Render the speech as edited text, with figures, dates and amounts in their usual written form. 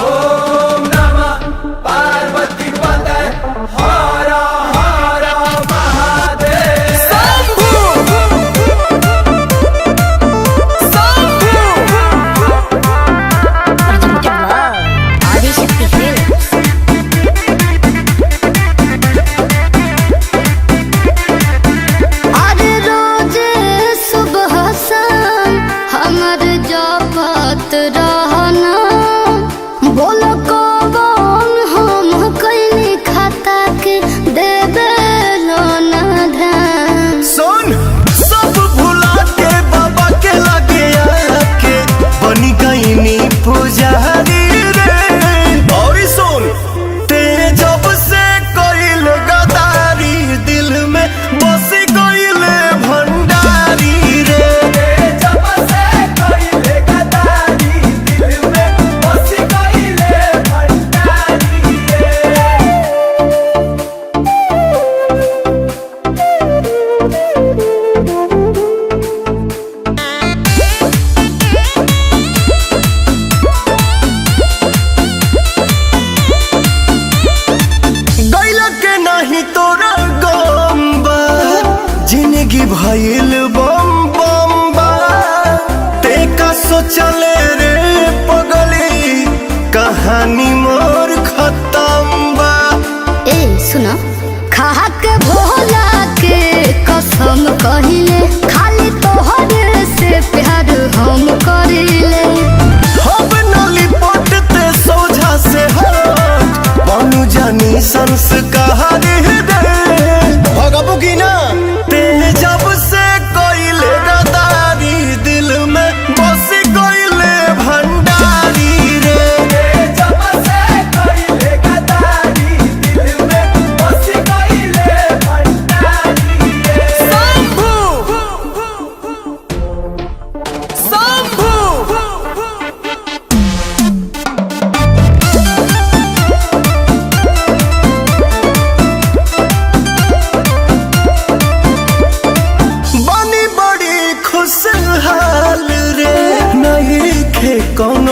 ओम नमः पार्वती पते हर हर महादेव। आदिशक्ति फिल्म्स। अरे रोज सुबह शाम हमर जपत रहना, बोलो कौन हम कैनी खाता के देवे ना ध्यान। सुन सब भुला के बाबा के लगे आके बनी गईनी पुजारी रे। और सुन ते जब से कइल गदारी दिल में बसी गइल भंडारी रे। जब से कइले गदारी दिल में बस गइले भंडारी रे। गइल के नहीं तोरा गम्बा जिंदगी भइल बम बम बा। ते का सोचले रे पगली कहानी मोर खत्म बा। ए सुनो, खा के भोला के कसम कहिले, खाली तोहरे से प्यार हम करिले। हम नली पटते सोझा से हट बनू जानी संस्कार दे। भगबू की ना ते जब से कइले गदारी दिल में बस गइले भंडारी रे। जब से कइले गदारी दिल में बस गइले भंडारी रे। बनी बड़ी खुशहाल रे नहीं खे कोनो